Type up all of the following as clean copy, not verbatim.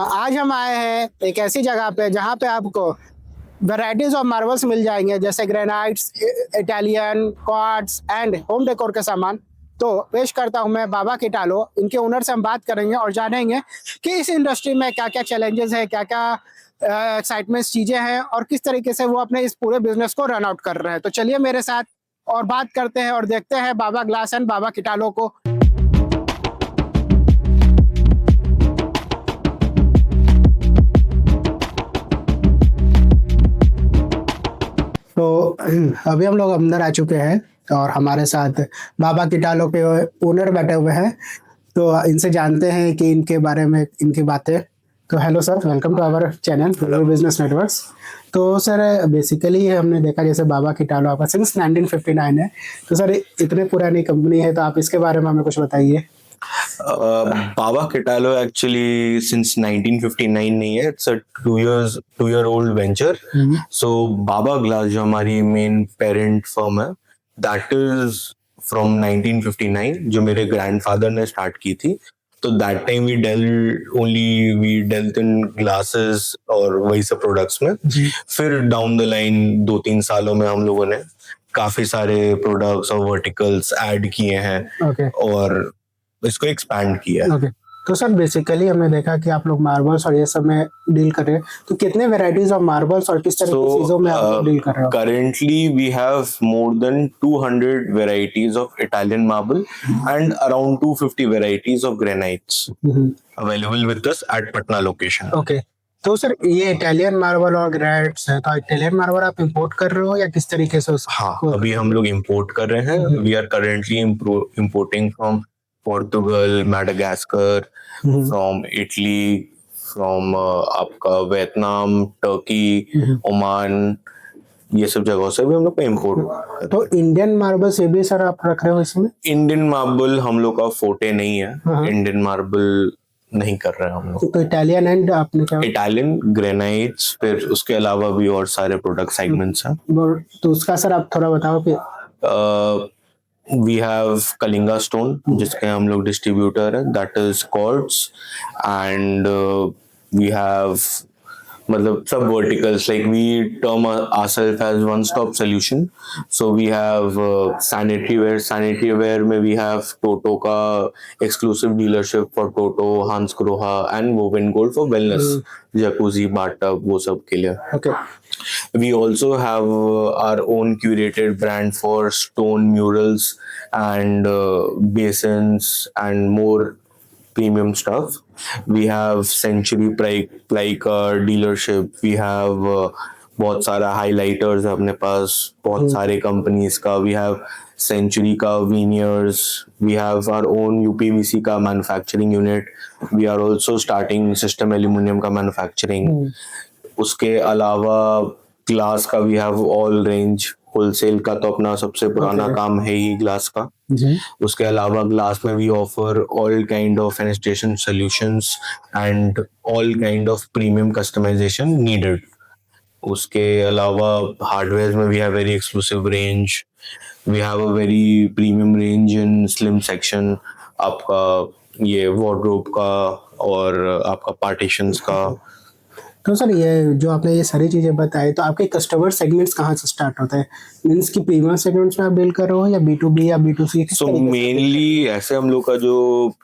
आज हम आए हैं एक ऐसी जगह पे जहाँ पे आपको वैरायटीज ऑफ मार्बल्स मिल जाएंगे, जैसे granites, Italian, quartz and home decor के सामान। तो पेश करता हूँ मैं बाबा किटालो। इनके ओनर से हम बात करेंगे और जानेंगे कि इस इंडस्ट्री में क्या क्या चैलेंजेस है, क्या क्या एक्साइटमेंट्स चीजें हैं और किस तरीके से वो अपने इस पूरे बिजनेस को रन आउट कर रहे हैं। तो चलिए मेरे साथ और बात करते हैं और देखते हैं बाबा ग्लास एंड बाबा किटालो को। तो अभी हम लोग अंदर आ चुके हैं और हमारे साथ बाबा किटालो के ओनर बैठे हुए हैं। तो इनसे जानते हैं कि इनके बारे में इनकी बातें। तो hello sir, welcome to our channel business networks. तो सर बेसिकली हमने देखा जैसे बाबा किटालो आपका सिंस 1959 है। तो सर इतने पुरानी कंपनी है, तो आप इसके बारे में हमें कुछ बताइए। Baba Kitalo actually since 1959 नहीं है, it's a 2 year old venture. So Baba Glass जो हमारी मेन पेरेंट फर्म है, that is from 1959 जो मेरे ग्रैंडफादर ने स्टार्ट की थी। तो that time we dealt in glasses और वही सब प्रोडक्ट्स में। फिर डाउन द लाइन 2-3 सालों में हम लोगों ने काफी सारे प्रोडक्ट्स और वर्टिकल्स ऐड किए हैं और इसको एक्सपैंड किया है। तो सर बेसिकली हमने देखा कि आप लोग मार्बल्स और ये सब में डील कर रहे हैं। तो कितने वेराइटीज ऑफ मार्बल्स और किस तरह की चीजों में आप डील कर रहे हो? Currently we have more than 200 varieties of Italian marble and around 250 varieties of granites available with us at Patna location. Okay. तो सर ये इटालियन मार्बल और ग्रेनाइट्स है, तो इटालियन मार्बल आप इंपोर्ट कर रहे हो या किस तरीके से उसको? हाँ, अभी हम लोग इंपोर्ट कर रहे हैं। We are currently importing from Portugal, Madagascar, from Italy, from आपका वियतनाम, टर्की, ओमान, ये सब जगहों से भी हम लोग का इम्पोर्ट। तो इंडियन मार्बल से भी सर आप रख रहे हो इसमें? इंडियन मार्बल हम लोग का फोटे नहीं है, इंडियन मार्बल नहीं कर रहे हैं हम लोग। तो इटालियन एंड आपने क्या? इटालियन ग्रेनाइट्स, फिर उसके अलावा भी और सारे प्रोडक्ट सेगमेंट्स हैं। तो उसका सर आप थोड़ा बताओ कि we have Kalinga stone जिसके हम लोग डिस्ट्रीब्यूटर है, that is quartz, and we have मतलब सब verticals, like we term ourselves as one stop solution. So we have sanitary ware में we have Toto का exclusive dealership for Toto, Hans Grohe and Woven Gold for wellness, jacuzzi, bathtub, वो सब के लिए। Okay. We also have our own curated brand for stone murals and basins and more premium stuff. We have Century Ply का dealership. We have बहुत सारा highlighters है अपने पास, बहुत सारे companies का। We have Century का veneers. We have our own UPVC का manufacturing unit. We are also starting system aluminum का manufacturing. उसके अलावा ग्लास का we have all range. Wholesale का तो अपना सबसे पुराना काम है ही ग्लास का। उसके अलावा ग्लास में we offer all kind of fenestration solutions and all kind of premium customization needed. उसके अलावा हार्डवेयर में we have very exclusive range. We have a very premium range in slim section, आपका ये wardrobe का और आपका partitions का। तो सर ये जो आपने ये सारी चीजें बताई, तो आपके कस्टमर सेगमेंट्स कहाँ से स्टार्ट होते हैं? मींस की प्रीमियम सेगमेंट्स में आप डील कर रहे हो या B2B या B2C? सो मेनली ऐसे हम लोग का जो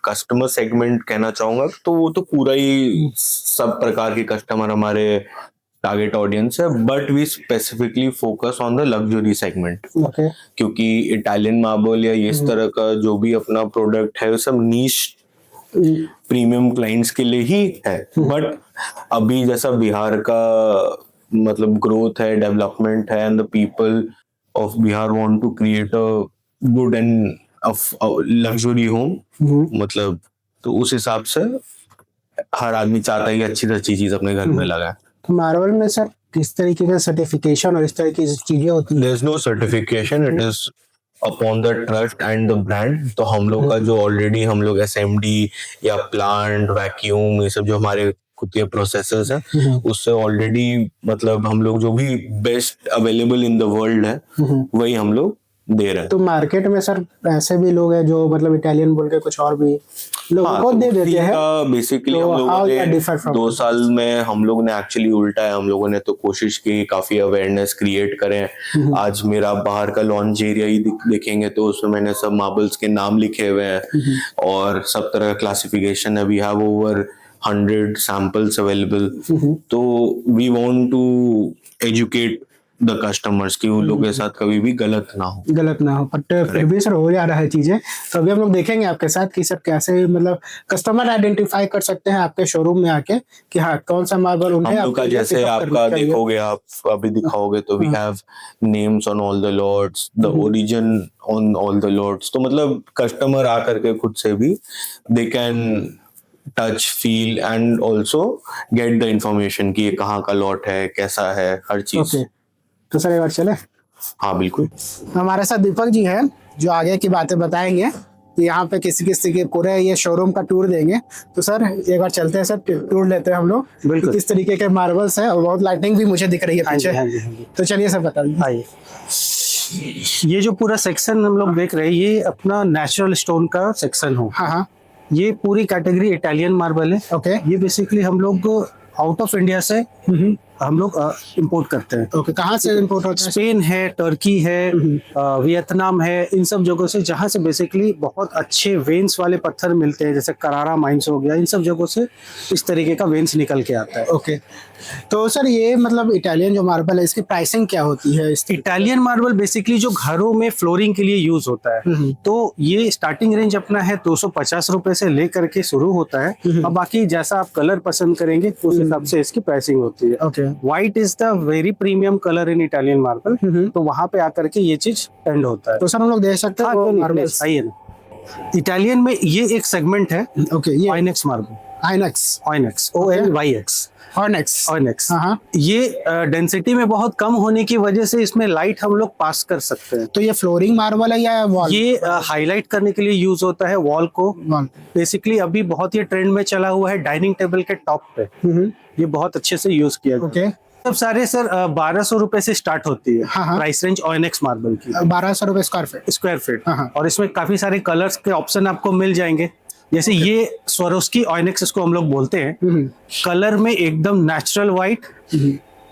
कस्टमर सेगमेंट कहना चाहूंगा तो वो तो पूरा ही सब प्रकार के कस्टमर हमारे टारगेट ऑडियंस है, but we specifically focus on the luxury segment. क्योंकि इटालियन मार्बल या इस तरह का जो भी अपना प्रोडक्ट है वो सब नीश प्रीमियम क्लाइंट्स के लिए ही है। बट अभी जैसा बिहार का मतलब ग्रोथ है, डेवलपमेंट है, and the people of Bihar want to create a good and luxury home, मतलब तो उस हिसाब से हर आदमी चाहता है कि अच्छी से अच्छी चीज अपने घर में लगाए। तो मार्बल में सर किस तरीके का सर्टिफिकेशन और इस तरह की चीजें होती हैं? There is no certification, it is upon the trust and the brand. तो हम लोग का जो ऑलरेडी हम लोग SMD या प्लांट वैक्यूम ये सब जो हमारे खुद के प्रोसेसर्स हैं उससे ऑलरेडी मतलब हम लोग जो भी best available in the world है वही हम लोग दे रहे हैं। तो मार्केट में सर ऐसे भी लोग हैं जो मतलब इटालियन बोल के कुछ और भी लोगों को दे देते हैं। बेसिकली तो हम लोगों how ने that differ from 2 साल में हम लोग ने एक्चुअली उल्टा है, हम लोगों ने तो कोशिश की काफी अवेयरनेस क्रिएट करें। आज मेरा बाहर का लॉन्च एरिया ही देखेंगे तो उसमें मैंने सब मार्बल्स के नाम लिखे हुए हैं और सब तरह का क्लासिफिकेशन है। We have over 100 samples available. तो we want to educate the customers कि उन लोगों के साथ कभी भी गलत ना हो। बट फिर भी सर हो जा रहा है चीजें। तो अभी हम लोग देखेंगे आपके साथ कि सर कैसे मतलब कस्टमर आइडेंटिफाई कर सकते हैं आपके शोरूम में आके कि हाँ कौन सा मार्बल उन्हें हम लोग का जैसे आपका देखोगे, आप अभी दिखाओगे तो we have names on all the lots, the origin on all the lots. तो मतलब कस्टमर आकर के खुद से भी they can touch, feel and also get the information कि ये कहाँ का लॉट है, कैसा है, हर चीज। तो सर एक बार चले। हाँ बिल्कुल। हमारे साथ दीपक जी हैं जो आगे की बातें बताएंगे कि यहाँ पे किसी किसी के पूरे ये शोरूम का टूर देंगे। तो सर एक बार चलते हैं सर, टूर लेते हैं हम लोग बिल्कुल। किस तरीके के मार्बल्स हैं और बहुत लाइटिंग भी मुझे दिख रही है पीछे। हाँ जी। तो चलिए सर बता दीजिए। आइए, ये जो पूरा सेक्शन हम लोग देख रहे हैं ये अपना नेचुरल स्टोन का सेक्शन हो। हाँ। ये पूरी कैटेगरी इटालियन मार्बल है। ओके। ये बेसिकली हम लोग आउट ऑफ इंडिया से हम लोग इंपोर्ट करते हैं। ओके, कहाँ से इंपोर्ट होता है? स्पेन है, टर्की है, वियतनाम है, इन सब जगहों से जहाँ से बेसिकली बहुत अच्छे वेन्स वाले पत्थर मिलते हैं, जैसे करारा माइंस हो गया, इन सब जगहों से इस तरीके का वेन्स निकल के आता है। ओके। तो सर ये मतलब इटालियन जो मार्बल है इसकी प्राइसिंग क्या होती है? इटालियन मार्बल बेसिकली जो घरों में फ्लोरिंग के लिए यूज होता है, तो ये स्टार्टिंग रेंज अपना है 250 रुपए से लेकर के शुरू होता है। और बाकी जैसा आप कलर पसंद करेंगे उस हिसाब से इसकी प्राइसिंग होती है। Okay. White is the very premium colour in Italian marble, तो वहां पे आकर के ये चीज एंड होता है। तो सर हम लोग देख सकते हैं वो मार्बल्स। आइए ना, इटालियन में ये एक सेगमेंट है। ओके, ये आइनेक्स मार्बल, आइनेक्स, ONYX, ऑर्नेक्स। हाँ। ये डेंसिटी में बहुत कम होने की वजह से इसमें लाइट हम लोग पास कर सकते हैं। तो ये फ्लोरिंग मार्बल है या वॉल? ये हाईलाइट करने के लिए यूज होता है वॉल को। बेसिकली अभी बहुत ही ट्रेंड में चला हुआ है डाइनिंग टेबल के टॉप पे, ये बहुत अच्छे से यूज किया जाता है। सब सारे सर 1200 रुपए से स्टार्ट होती है प्राइस रेंज ONX मार्बल की। 1200 रुपए स्क्वायर फीट। और इसमें काफी सारे कलर्स के ऑप्शन आपको मिल जाएंगे। जैसे ये स्वरोस्की ONX इसको हम लोग बोलते हैं। कलर में एकदम नेचुरल व्हाइट,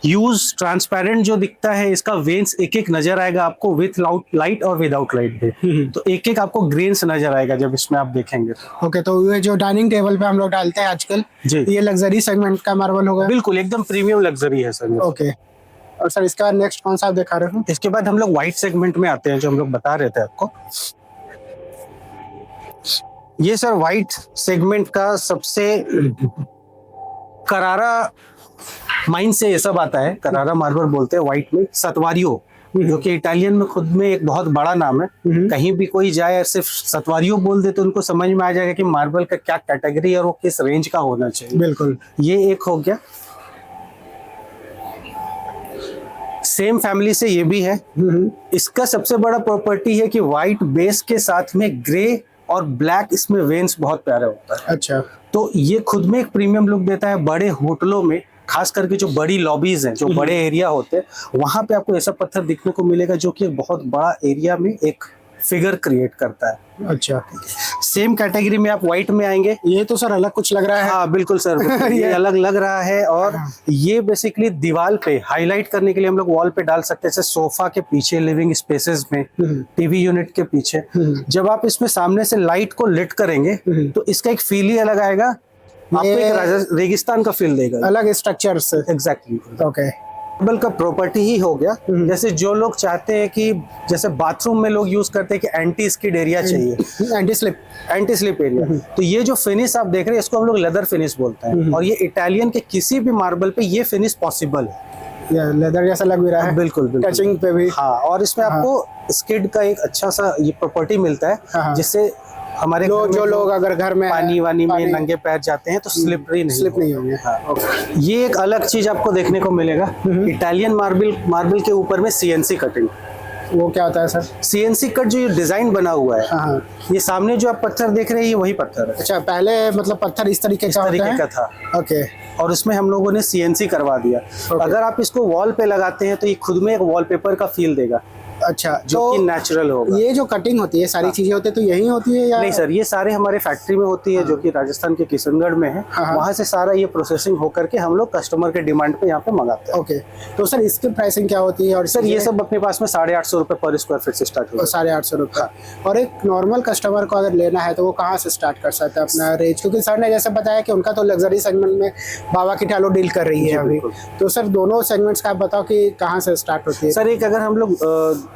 यूज ट्रांसपेरेंट जो दिखता है, इसका वेन्स एक एक नजर आएगा आपको विथ लाइट और विदाउट लाइट भी। तो एक एक आपको ग्रेन्स नजर आएगा जब इसमें आप देखेंगे। ओके, तो ये जो डाइनिंग टेबल पे हम लोग डालते हैं आजकल, ये लग्जरी सेगमेंट का मार्बल होगा? बिल्कुल, एकदम प्रीमियम लग्जरी है सर। ओके। और सर इसका नेक्स्ट कौन सा आप दिखा रहे हो? इसके बाद हम लोग व्हाइट सेगमेंट में आते हैं जो हम लोग बता रहे थे आपको। ये सर व्हाइट सेगमेंट का सबसे करारा माइन से ये सब आता है। करारा मार्बल बोलते हैं व्हाइट में। सतवारियो, जो कि इटालियन में खुद में एक बहुत बड़ा नाम है। कहीं भी कोई जाए सिर्फ सतवारियो बोल दे तो उनको समझ में आ जाएगा कि मार्बल का क्या कैटेगरी और वो किस रेंज का होना चाहिए। बिल्कुल। ये एक हो गया। सेम फैमिली से ये भी है। इसका सबसे बड़ा प्रॉपर्टी है कि व्हाइट बेस के साथ में ग्रे और ब्लैक इसमें वेन्स बहुत प्यारा होता है। अच्छा। तो ये खुद में एक प्रीमियम लुक देता है। बड़े होटलों में खास करके जो बड़ी लॉबीज हैं, जो बड़े एरिया होते हैं, वहां पे आपको ऐसा पत्थर दिखने को मिलेगा जो कि बहुत बड़ा एरिया में एक फिगर क्रिएट करता है। अच्छा। सेम कैटेगरी में आप व्हाइट में आएंगे। ये तो सर अलग कुछ लग रहा है। हाँ बिल्कुल सर, बिल्कुल। ये अलग लग रहा है। और ये बेसिकली दीवार पे हाईलाइट करने के लिए हम लोग वॉल पे डाल सकते हैं, जैसे सोफा के पीछे, लिविंग स्पेसेस में, टीवी यूनिट के पीछे। जब आप इसमें सामने से लाइट को लिट करेंगे तो इसका एक फील ही अलग आएगा, आपको एक रेगिस्तान का फील देगा, अलग स्ट्रक्चर से। एग्जैक्टली। ओके। मार्बल का प्रॉपर्टी ही हो गया। जैसे जो लोग चाहते हैं कि जैसे बाथरूम में लोग यूज करते हैं कि एंटी स्किड एरिया चाहिए, एंटी स्लिप एरिया, तो ये जो फिनिश आप देख रहे हैं इसको हम लोग लेदर फिनिश बोलते हैं। और ये इटालियन के किसी भी मार्बल पे ये फिनिश पॉसिबल है। लेदर जैसा लग भी रहा है। बिल्कुल, टचिंग पे भी। हाँ, और इसमें आपको स्किड का एक अच्छा सा ये प्रॉपर्टी मिलता है, जिससे हमारे जो लोग अगर घर में पानी वानी में नंगे पैर जाते हैं तो स्लिप नहीं होंगे। हाँ। ये एक अलग चीज आपको देखने को मिलेगा। इटालियन मार्बल के ऊपर में CNC कटिंग। वो क्या होता है सर? CNC कट जो ये डिजाइन बना हुआ है, ये सामने जो आप पत्थर देख रहे हैं ये वही पत्थर है। अच्छा, पहले मतलब पत्थर इस तरीके का था। ओके। और उसमें हम लोगों ने CNC करवा दिया। अगर आप इसको वॉल पे लगाते हैं तो ये खुद में एक वॉलपेपर का फील देगा। अच्छा, जो तो कि नेचुरल होगा। ये जो कटिंग होती है सारी चीजें होती है तो यही होती है या नहीं सर, ये सारे हमारे फैक्ट्री में होती है जो कि राजस्थान के किशनगढ़ में है। हाँ। वहाँ से सारा ये प्रोसेसिंग होकर के हम लोग कस्टमर के डिमांड पे यहाँ पे मंगाते हैं। ओके, तो सर इसकी प्राइसिंग क्या होती है? और सर ये सब अपने पास में 850 रुपये पर स्क्वायर फीट से स्टार्ट होगा। 850 रुपये। और एक नॉर्मल कस्टमर को अगर लेना है तो वो कहाँ से स्टार्ट कर सकता है अपना रेंज? क्योंकि सर ने जैसे बताया कि उनका तो लग्जरी सेगमेंट में बाबा की टालो डील कर रही है अभी, तो सर दोनों सेगमेंट्स का आप बताओ कि कहाँ से स्टार्ट होती है? सर एक अगर हम लोग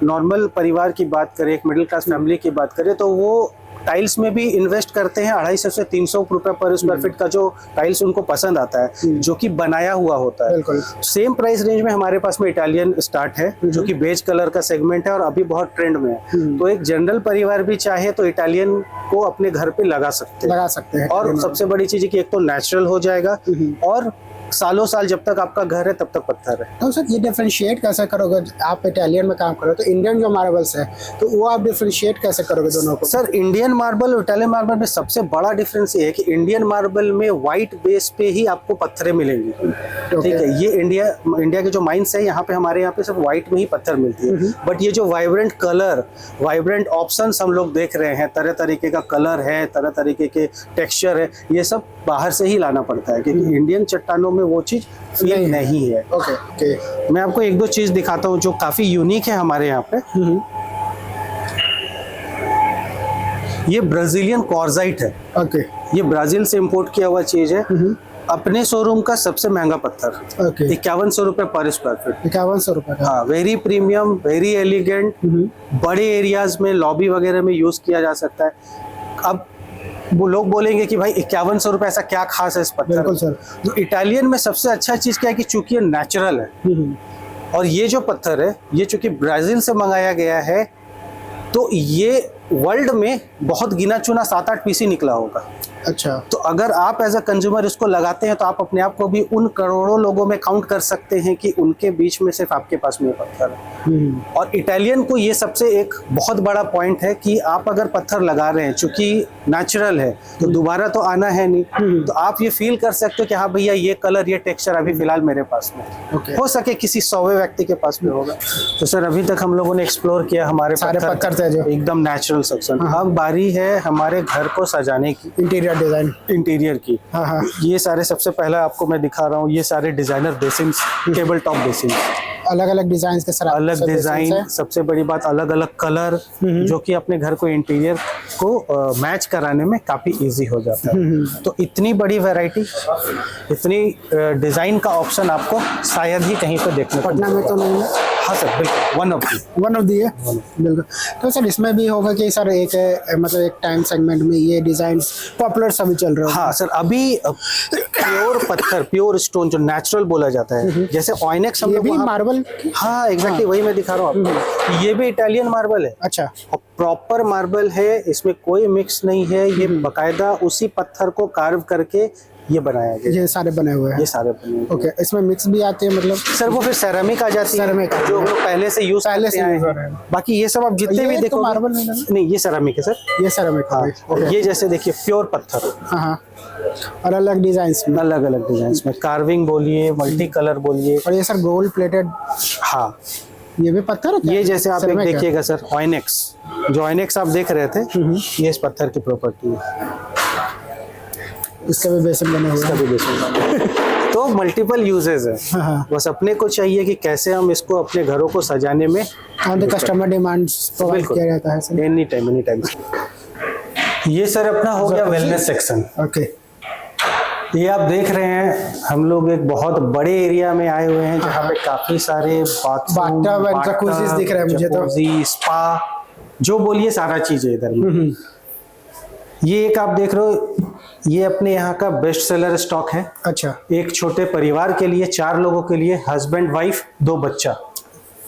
नॉर्मल परिवार की बात करें, एक मिडिल क्लास फैमिली की बात करें, तो वो टाइल्स में भी इन्वेस्ट करते हैं 250 से 300 रुपए पर स्क्वायर फीट का जो टाइल्स उनको पसंद आता है, जो कि बनाया हुआ होता है। बिल्कुल। सेम प्राइस रेंज में हमारे पास में इटालियन स्टार्ट है जो कि बेज कलर का सेगमेंट है और अभी बहुत ट्रेंड में है। तो एक जनरल परिवार भी चाहे तो इटालियन को अपने घर पे लगा सकते हैं। और सबसे बड़ी चीज है कि एक तो नेचुरल हो जाएगा और सालों साल जब तक आपका घर है तब तक पत्थर है। तो सर ये डिफरेंशिएट कैसे करोगे? आप इटालियन में काम करो तो इंडियन जो मार्बल्स है तो वो आप डिफरेंशिएट कैसे करोगे दोनों को? सर इंडियन मार्बल और इटालियन मार्बल में सबसे बड़ा डिफरेंस ये है कि इंडियन मार्बल में व्हाइट बेस पे ही आपको पत्थरें मिलेंगी। ठीक है, ये इंडिया के जो माइंस है यहाँ पे, हमारे यहाँ पे सिर्फ व्हाइट में ही पत्थर मिलती है। बट ये जो वाइब्रेंट कलर, वाइब्रेंट ऑप्शंस हम लोग देख रहे हैं, तरह तरीके का कलर है, तरह तरीके के टेक्सचर है, ये सब बाहर से ही लाना पड़ता है क्योंकि इंडियन चट्टानों में वो चीज फील नहीं है। ओके, मैं आपको एक दो चीज दिखाता हूँ जो काफी यूनिक है हमारे यहाँ पे। ये ब्राजीलियन क्वार्जाइट है। ओके, ये ब्राजील से इंपोर्ट किया हुआ चीज है। अपने शोरूम का सबसे महंगा पत्थर। ओके, 5100 रुपए पर स्क्वायर फीट। 5100 रुपये का। हाँ, वेरी प्रीमियम, वेरी एलिगेंट, बड़े एरियाज में, लॉबी वगैरह में यूज किया जा सकता है। अब वो लोग बोलेंगे कि भाई 5100 रुपए ऐसा क्या खास है इस पत्थर? बिल्कुल सर। तो इटालियन में सबसे अच्छा चीज क्या है कि चूंकि ये नेचुरल है और ये जो पत्थर है ये चूंकि ब्राजील से मंगाया गया है, तो ये वर्ल्ड में बहुत गिना चुना 7-8 पीस ही निकला होगा। अच्छा, तो अगर आप एज अ कंज्यूमर इसको लगाते हैं तो आप अपने आप को भी उन करोड़ों लोगों में काउंट कर सकते हैं कि उनके बीच में सिर्फ आपके पास में पत्थर है। और इटालियन को ये सबसे एक बहुत बड़ा पॉइंट है कि आप अगर पत्थर लगा रहे हैं, चूंकि नेचुरल है तो दोबारा तो आना है नहीं, तो आप ये फील कर सकते हो कि हाँ भैया ये कलर, ये टेक्सचर अभी फिलहाल मेरे पास में ओके। हो सके किसी 100वें व्यक्ति के पास में होगा। तो सर अभी तक हम लोगों ने एक्सप्लोर किया हमारे सारे पत्थर थे जो एकदम नेचुरल सेक्शन। अब बारी है हमारे घर को सजाने की, इंटीरियर डिजाइन। इंटीरियर की। हाँ हाँ, ये सारे सबसे पहला आपको मैं दिखा रहा हूँ, ये सारे designer basins, table top basins, अलग अलग डिजाइन के साथ, अलग डिजाइन, सबसे बड़ी बात अलग अलग कलर, जो कि अपने घर को इंटीरियर को मैच कराने में काफी इजी हो जाता है। तो इतनी बड़ी वैरायटी, इतनी डिजाइन का ऑप्शन आपको शायद ही कहीं पे देखने को पटना में तो नहीं है। हाँ सर, बिल्कुल वन ऑफ दी है बिल्कुल। तो सर इसमें भी होगा कि सर एक मतलब एक टाइम सेगमेंट में ये डिजाइन पॉपुलर सभी चल रहे हैं? हाँ सर, अभी प्योर पत्थर, प्योर स्टोन जो नेचुरल बोला जाता है, जैसे ऑइनेक्स हम ये लोग भी मार्बल? हाँ एग्जैक्टली, वही मैं दिखा रहा हूँ आपको। ये भी इटालियन मार्बल है। अच्छा, और प्रॉपर मार्बल है, इसमें कोई मिक्स नहीं है। ये बकायदा उसी पत्थर को कार्व करके ये बनाया गया। ये सारे बने हुए हैं? ये सारे बने हुए हैं। ओके, इसमें मिक्स भी आते हैं मतलब? सर वो फिर सेरामिक आ जाती है, सेरामिक जो हम लोग पहले से यूज पहले से आए यूज हो हैं। रहे हैं। बाकी ये सब आप जितने भी देखो, मार्बल नहीं ये सेरामिक है सर। ये सेरामिक। हाँ, और ये जैसे देखिए प्योर पत्थर। हाँ हाँ, और अलग डिजाइन में, अलग अलग डिजाइन में, कार्विंग बोलिए, मल्टी कलर बोलिए। और ये सर गोल्ड प्लेटेड? हाँ, ये भी पत्थर है क्या? ये जैसे आप एक सेरामिक है? देखिएगा सर, ऑइनेक्स, जो ऑइनेक्स आप देख रहे थे, ये इस पत्थर की प्रॉपर्टी है। इसका भी बेसन बने हुए हैं। तो मल्टीपल यूजेस है। हाँ। बस अपने को चाहिए कि कैसे हम इसको अपने घरों को सजाने में on the customer demands provide किया जाता है सर? Any time. ये सर अपना हो गया वेलनेस सेक्शन। ओके, ये आप देख रहे हैं, हम लोग एक बहुत बड़े एरिया में आए हुए हैं जहाँ पे काफी सारे बाथटब एंड जकूज़ीज़ दिख रहे हैं मुझे तो। जकूज़ी, स्पा, जो बोलिए सारा चीज है इधर में। ये एक आप देख रहे हो, ये अपने यहाँ का बेस्ट सेलर स्टॉक है। अच्छा, एक छोटे परिवार के लिए, 4 लोगों के लिए, हस्बैंड वाइफ 2 बच्चा,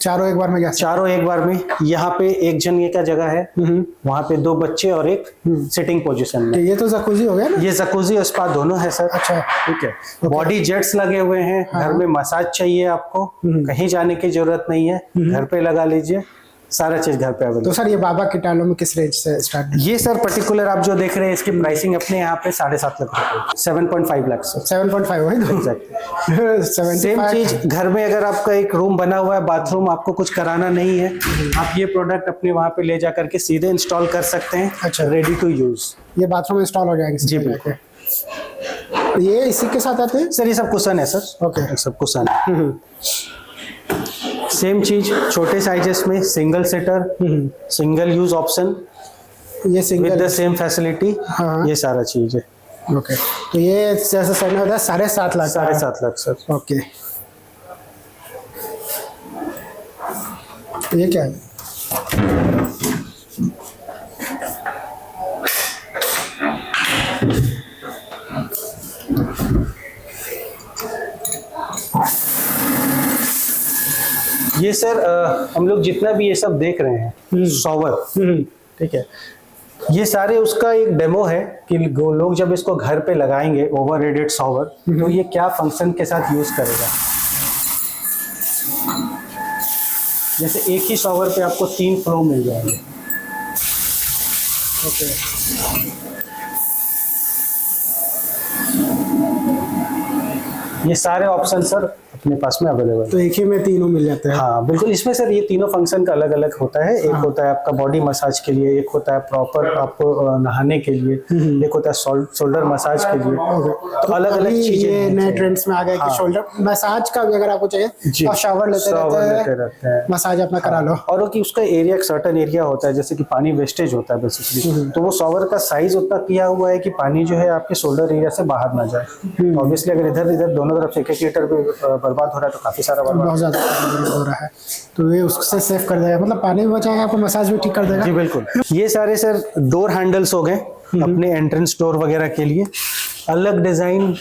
चारों एक बार में क्या? चारों एक बार में। यहाँ पे एक जन का जगह है, वहाँ पे 2 बच्चे और एक सिटिंग पोजीशन में। ये तो जकूज़ी हो गया ना? ये जकूज़ी और स्पा दोनों है सर। अच्छा, ठीक है। बॉडी जेट्स लगे हुए हैं। घर में मसाज चाहिए आपको, कहीं जाने की जरूरत नहीं है, घर पे लगा लीजिए। सारा चीज घर पे अवेलेबल। तो सर ये बाबा के टालों में किस रेंज से स्टार्ट? ये सर पर्टिकुलर आप जो देख रहे हैं इसकी प्राइसिंग अपने यहाँ पे 7.5 लाख रुपए, 7.5 लाख सर। 7.5 वही तो एग्जैक्टली सेम 75 चीज घर में अगर आपका एक रूम बना हुआ है, बाथरूम, आपको कुछ कराना नहीं है, आप ये प्रोडक्ट अपने वहाँ पे ले जा करके सीधे इंस्टॉल कर सकते हैं। अच्छा। Ready to use. ये बाथरूम इंस्टॉल हो जाएंगे जी, बिल्कुल। ये इसी के साथ आते हैं? सर ये सब कुशन है सर। ओके। ये सब कुशन है। सेम चीज छोटे साइजेस में single seater, single use option ये with single the same facility, हाँ। ये सारा चीज है। ओके। तो ये जैसे सर ने बताया 7.5 लाख का है। 7.5 लाख सर। ओके। ये क्या है? ये सर हम लोग जितना भी ये सब देख रहे हैं शॉवर, ठीक है, ये सारे उसका एक डेमो है कि लोग जब इसको घर पे लगाएंगे ओवर रेडेड शॉवर, तो ये क्या फंक्शन के साथ यूज करेगा। जैसे एक ही शॉवर पे आपको 3 फ्लो मिल जाएंगे। ओके। ये सारे ऑप्शन सर अपने पास में अवेलेबल है। तो एक ही में तीनों मिल जाते हैं? हाँ बिल्कुल। इसमें सर ये तीनों फंक्शन का अलग अलग होता है। एक होता है आपका बॉडी मसाज के लिए, एक होता है प्रॉपर आपको नहाने के लिए, एक होता है शोल्डर मसाज के लिए। तो अलग अलग अभी चीजें ये नए ट्रेंड्स में आ गए कि हाँ। शोल्डर मसाज का भी अगर आपको चाहिए तो शावर लेते रहते हैं, मसाज अपना करा लो। और कि उसका एरिया एक सर्टेन एरिया होता है, जैसे कि पानी वेस्टेज होता है बेसिकली, तो वो शॉवर का साइज उतना किया हुआ है कि पानी जो है आपके शोल्डर एरिया से बाहर ना जाए। ऑब्वियसली अगर इधर इधर दोनों तरफ से 1-1 लीटर भी बर्बाद हो रहा है तो काफी सारा बर्बाद बहुत ज्यादा हो रहा है, तो ये उससे सेव कर देगा, मतलब पानी भी बचाएगा, आपको मसाज भी ठीक कर देगा। जी बिल्कुल। ये सारे सर डोर हैंडल्स हो गए अपने एंट्रेंस डोर वगैरह के लिए। अलग डिजाइन,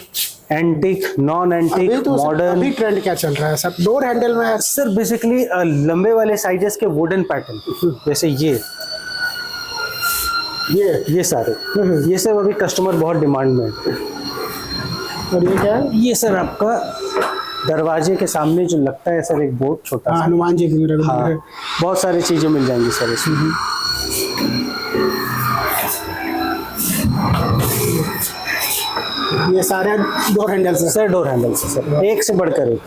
एंटिक, नॉन एंटिक, अभी तो मॉडर्न। अभी ट्रेंड क्या चल रहा है सर डोर हैंडल में? सर बेसिकली लंबे वाले साइजेस के वुडन पैटर्न, जैसे ये सारे, ये सब अभी कस्टमर बहुत डिमांड में है। और ये क्या है? ये सर आपका दरवाजे के सामने जो लगता है सर एक बोर्ड छोटा सा, हनुमान जी की मिरर। हाँ, बहुत सारी चीजें मिल जाएंगी सर इसमें। ये सारे डोर हैंडल्स हैं सर डोर हैंडल्स सर एक से बढ़कर एक।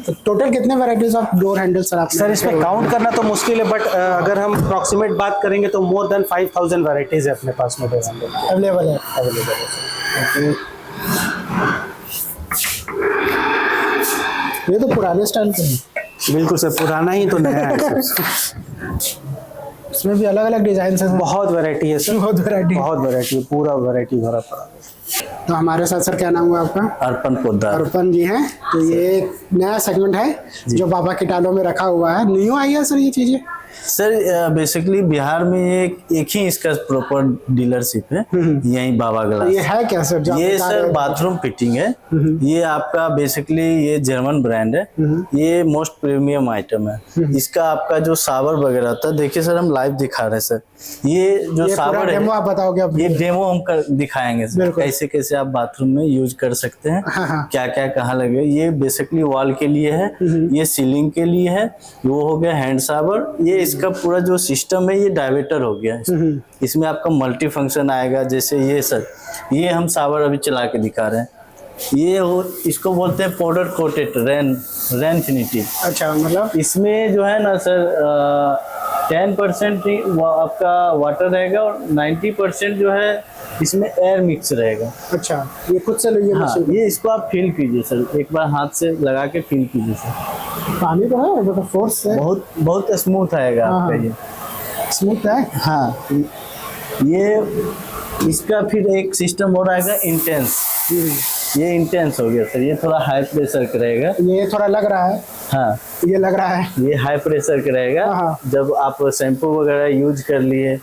तो टोटल कितने varieties of door handle sir आप? सर इसमें काउंट करना तो मुश्किल है, बट अगर हम अप्रोक्सीमेट बात करेंगे तो मोर देन 5000 वैरायटीज है अपने पास में डोर हैंडल अवेलेबल है। अवेलेबल है। ये तो पुराने स्टाइल के हैं। बिल्कुल सर, पुराना ही तो नया है सर। इसमें भी अलग अलग डिजाइन है, बहुत वैरायटी है सर, बहुत वैरायटी। बहुत वैरायटी, पूरा वैरायटी भरा पड़ा। तो हमारे साथ सर क्या नाम हुआ आपका? अर्पण पोद्दार। अर्पण जी हैं। तो ये एक नया सेगमेंट है जो बाबा के टालों में रखा हुआ है, न्यू आई है सर ये चीजें? सर बेसिकली बिहार में एक ही इसका प्रॉपर डीलरशिप है, यही बाबा ग्लास। ये है क्या सर? जो आप ये बता रहे सर हो? बाथरूम फिटिंग है। ये आपका बेसिकली ये जर्मन ब्रांड है। ये मोस्ट प्रीमियम आइटम है। इसका आपका जो सावर वगैरह होता है, देखिए सर हम लाइव दिखा रहे हैं सर। ये जो ये पूरा सावर है, डेमो आप बताओगे अब? ये डेमो हम दिखाएंगे सर, बिल्कुल। कैसे कैसे आप बाथरूम में यूज कर सकते हैं, हाँ। क्या क्या कहाँ लगे। ये बेसिकली वॉल के लिए है, ये सीलिंग के लिए है, वो हो गया हैंड शावर। ये इसका पूरा जो सिस्टम है ये डायवेटर हो गया। इसमें आपका मल्टी फंक्शन आएगा। जैसे ये सर, ये हम शावर अभी चला के दिखा रहे हैं। ये इसको बोलते हैं पाउडर कोटेड रेन फिनिटी। अच्छा, मतलब इसमें जो है ना सर 10% आपका वाटर रहेगा और 90% जो है इसमें एयर मिक्स रहेगा। अच्छा, ये खुद से लिए हाँ, मशीन? ये इसको आप फील कीजिए सर, एक बार हाथ से लगा के फील कीजिए सर। पानी तो है, मतलब फोर्स से बहुत स्मूथ आएगा आपका ये। स्मूथ है। हाँ, ये इसका फिर एक सिस्टम और आएगा इंटेंस। ये इंटेंस हो गया सर, ये थोड़ा हाई प्रेशर का रहेगा। ये थोड़ा लग रहा है। हाँ, ये लग रहा है। ये हाई प्रेशर का रहेगा। हाँ। जब आप शैम्पू वगैरह यूज कर लिए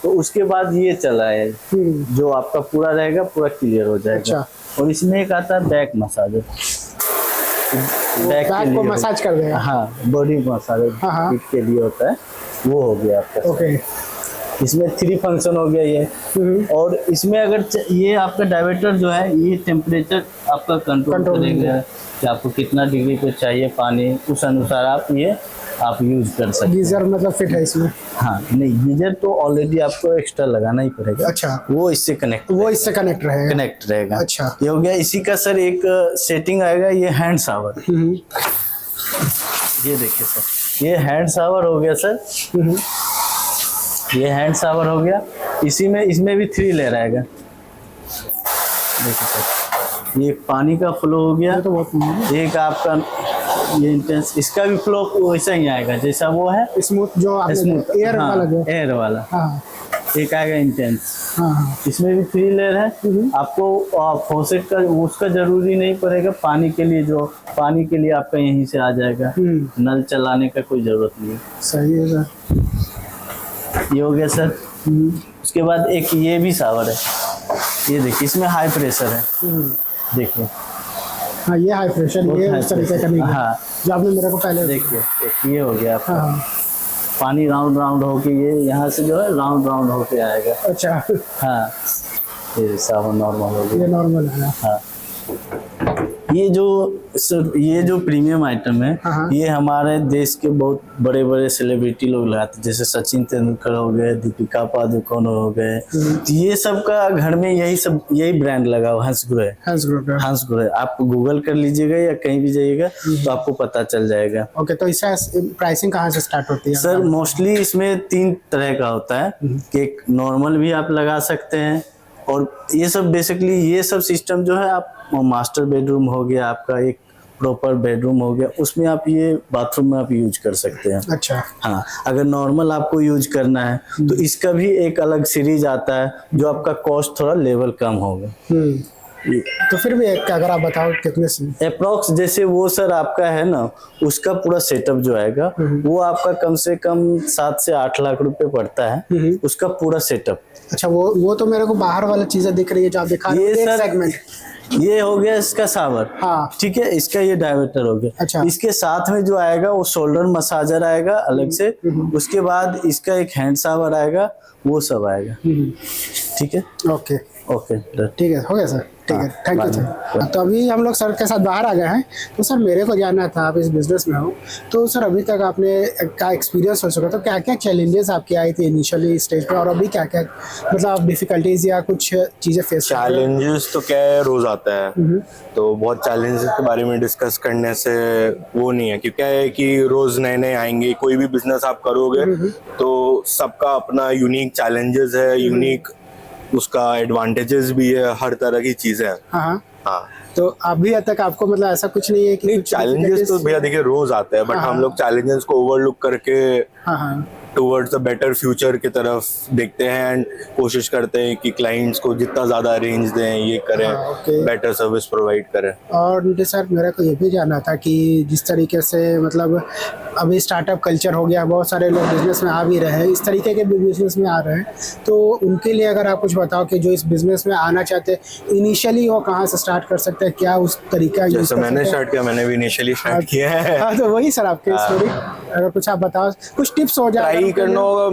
तो उसके बाद ये चला है, जो आपका पूरा रहेगा, पूरा क्लियर हो जाएगा। अच्छा। और इसमें एक आता है बैक मसाज, बैक बैक को मसाज कर देगा। हाँ, बॉडी मसाज हाँ। पीठ के लिए होता है, वो हो गया आपका। ओके। इसमें 3 फंक्शन हो गया ये। और इसमें अगर ये आपका डायवर्टर जो है, ये टेम्परेचर आपका कंट्रोल करेगा कि आपको कितना डिग्री पे चाहिए पानी, उस अनुसार आप ये आप यूज कर सकते हैं। गीजर मतलब फिट है इसमें? हाँ नहीं, गीजर तो ऑलरेडी आपको एक्स्ट्रा लगाना ही पड़ेगा। अच्छा, वो इससे कनेक्ट रहेगा। कनेक्ट रहेगा। अच्छा, ये हो गया। इसी का सर एक सेटिंग आएगा, ये हैंड शावर। ये देखिए सर, ये हैंड शावर हो गया सर। ये हैंड शावर हो गया। इसमें भी 3 लेयर आएगा। देखिए सर, ये पानी का फ्लो हो गया। तो बहुत एक आपका ये इंटेंस, इसका भी फ्लो वैसा ही आएगा जैसा वो है, स्मूथ जो स्मूथ एयर वाला जो। एयर वाला। हाँ एक आएगा इंटेंस। हाँ। इसमें भी 3 लेयर है। आपको फॉसेट का उसका जरूरी नहीं पड़ेगा। पानी के लिए आपका यहीं से आ जाएगा। नल चलाने का कोई जरूरत नहीं है। सही है सर। ये हो गया सर। उसके बाद एक ये भी शावर है। ये देखिए, इसमें हाई प्रेशर है। देखिए, हाँ ये हाई प्रेशर, ये उस तरीके का नहीं है हाँ, जो आपने मेरे को पहले। देखिए एक ये हो गया आपका। हाँ पानी राउंड राउंड होके ये यहाँ से जो है राउंड राउंड होके आएगा। अच्छा, हाँ, ये सावन नॉर्मल हो गया। ये नॉर्मल है। हाँ, ये जो प्रीमियम आइटम है, हाँ। ये हमारे देश के बहुत बड़े बड़े सेलिब्रिटी लोग लगाते हैं, जैसे सचिन तेंदुलकर हो गए, दीपिका पादुकोण हो गए। तो ये सब का घर में यही ब्रांड लगा हुआ, हंस ग्रो। हंस ग्रो आप गूगल कर लीजिएगा या कहीं भी जाइएगा तो आपको पता चल जाएगा। ओके, तो इससे प्राइसिंग कहाँ से स्टार्ट होती है सर? मोस्टली इसमें 3 तरह का होता है कि एक नॉर्मल भी आप लगा सकते हैं, और ये सब बेसिकली ये सब सिस्टम जो है, आप मास्टर बेडरूम हो गया आपका, एक प्रॉपर बेडरूम हो गया, उसमें आप ये बाथरूम में आप यूज कर सकते हैं। अच्छा, हाँ, अगर नॉर्मल आपको यूज करना है तो इसका भी एक अलग सीरीज आता है, जो आपका कॉस्ट थोड़ा लेवल कम होगा। तो फिर भी एक अगर आप बताओ कितने से? अप्रोक्स जैसे वो सर आपका है ना, उसका पूरा सेटअप जो आएगा वो आपका कम से कम 7 से 8 लाख रुपए पड़ता है, उसका पूरा सेटअप। अच्छा, वो तो मेरे को बाहर वाली चीजें दिख रही है जो आप दिखा रहे ये हो, सर सेगमेंट। ये हो गया इसका शावर। हाँ ठीक है, इसका ये डायवर्टर हो गया। अच्छा। इसके साथ में जो आएगा वो शोल्डर मसाजर आएगा अलग से। उसके बाद इसका एक हैंड शावर आएगा, वो सब आएगा। ठीक है, ओके ओके, ठीक है, हो गया सर। ठीक है, थैंक यू सर। तो अभी हम लोग सर के साथ बाहर आ गए हैं। तो सर मेरे को जानना था, आप इस बिजनेस में हो, तो सर अभी तक आपने का एक्सपीरियंस हो चुका, तो क्या क्या चैलेंजेस आपकी आई थी इनिशियली स्टेज पे, और अभी क्या क्या मतलब डिफिकल्टीज या कुछ चीज़ें फेस? चैलेंजेस तो क्या है, रोज आता है। तो बहुत चैलेंजेस के बारे में डिस्कस करने से वो नहीं है, क्योंकि क्या है कि रोज नए नए आएंगे। कोई भी बिजनेस आप करोगे तो सबका अपना यूनिक चैलेंजेस है, यूनिक उसका एडवांटेजेस भी है, हर तरह की चीजें हैं। हाँ, तो अभी तक आपको मतलब ऐसा कुछ नहीं है कि चैलेंजेस तो भैया देखिए रोज आते हैं, बट हम लोग चैलेंजेस को ओवरलुक करके टुवर्ड्स अ बेटर फ्यूचर की तरफ देखते हैं एंड कोशिश करते हैं कि क्लाइंट्स को जितना ज़्यादा रेंज दें, ये करें, बेटर सर्विस प्रोवाइड करें। और सर मेरे को ये भी जानना था कि जिस तरीके से मतलब अभी स्टार्टअप कल्चर हो गया, बहुत सारे लोग बिजनेस में आ भी रहे हैं, इस तरीके के बिजनेस में आ रहे हैं, तो उनके लिए अगर आप कुछ बताओ कि जो इस बिजनेस में आना चाहते हैं, इनिशियली वो कहाँ से स्टार्ट कर सकते हैं, क्या उस तरीका यूज कर सकते हैं? मैंने स्टार्ट किया, मैंने भी इनिशियली स्टार्ट किया है। हाँ, तो वही सर आपके स्टोरी अगर कुछ आप बताओ, कुछ टिप्स हो जाए। ट्राई करना होगा,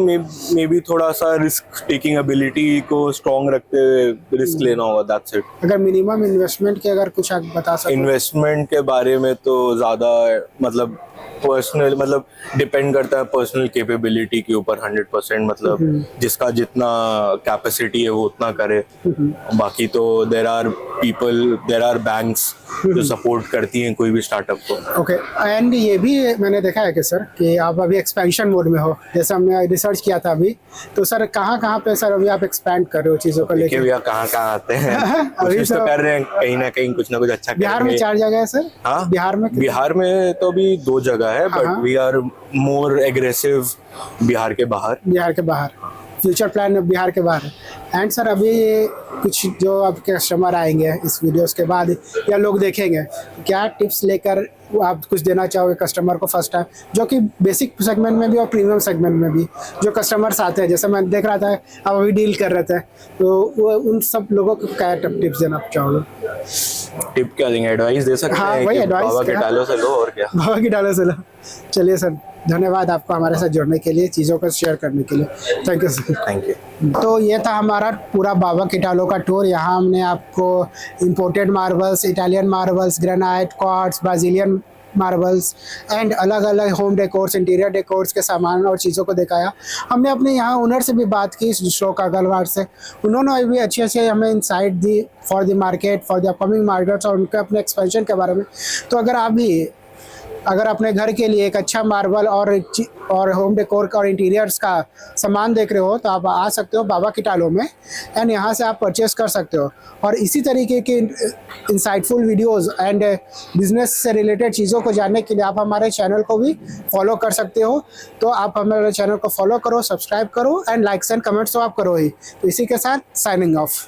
मे बी थोड़ा सा रिस्क टेकिंग एबिलिटी को स्ट्रॉन्ग रखते हुए रिस्क लेना होगा, दैट्स इट। अगर मिनिमम इन्वेस्टमेंट के अगर कुछ आप बता सकते? इन्वेस्टमेंट के बारे में तो ज्यादा मतलब पर्सनल, मतलब डिपेंड करता है पर्सनल कैपेबिलिटी के ऊपर 100%। मतलब जिसका जितना कैपेसिटी है वो उतना करे। बाकी तो देयर आर बैंक्स जो सपोर्ट करती हैं कोई भी स्टार्टअप को। ओके, एंड ये भी मैंने देखा है कि सर कि आप अभी एक्सपेंशन मोड में हो, जैसे हमने रिसर्च किया था अभी, तो सर कहाँ पे सर अभी आप एक्सपैंड कर रहे हो चीज़ों को लेकर? भैया कहाँ आते हैं कोशिश तो कर रहे हैं, कहीं ना कहीं कुछ ना कुछ अच्छा। बिहार में 4 जगह है सर? हाँ, बिहार में तो अभी 2 जगह है, but we are more aggressive Bihar के बाहर। फ्यूचर प्लान बिहार के बाहर है। एंड सर अभी कुछ जो आपके कस्टमर आएंगे इस वीडियोस के बाद या लोग देखेंगे, क्या टिप्स लेकर आप कुछ देना चाहोगे कस्टमर को फर्स्ट टाइम, जो कि बेसिक सेगमेंट में भी और प्रीमियम सेगमेंट में भी जो कस्टमर्स आते हैं, जैसे मैं देख रहा था आप अभी डील कर रहे थे, तो वो उन सब लोगों को क्या टिप्स देना चाहोगे? टिप क्या देंगे, एडवाइस दे सकते हैं? वही एडवाइस, बाबा के डालो से लो, और क्या। बाबा की डालो से लो। चलिए सर, धन्यवाद आपको हमारे साथ जुड़ने के लिए, चीज़ों को शेयर करने के लिए। Thank you sir. Thank you. तो ये था हमारा पूरा बाबा किटालो का टूर। यहाँ हमने आपको imported marbles, Italian marbles, granite, quartz, Brazilian marbles and अलग अलग होम डेकोर्स, इंटीरियर डेकोर्स के सामान और चीज़ों को दिखाया। हमने अपने यहाँ ओनर से भी बात की श्लोक अग्रवाल से, उन्होंने भी अच्छे से हमें insight the for the market, for the upcoming markets और उनके अपने एक्सपेंशन के बारे में। तो अगर अपने घर के लिए एक अच्छा मार्बल और होम डेकोर और इंटीरियर्स का सामान देख रहे हो तो आप आ सकते हो बाबा किटालो में एंड यहाँ से आप परचेस कर सकते हो। और इसी तरीके के इंसाइटफुल वीडियोस एंड बिजनेस से रिलेटेड चीज़ों को जानने के लिए आप हमारे चैनल को भी फॉलो कर सकते हो। तो आप हमारे चैनल को फॉलो करो, सब्सक्राइब करो एंड लाइक्स एंड कमेंट्स तो आप करो ही। तो इसी के साथ साइनिंग ऑफ।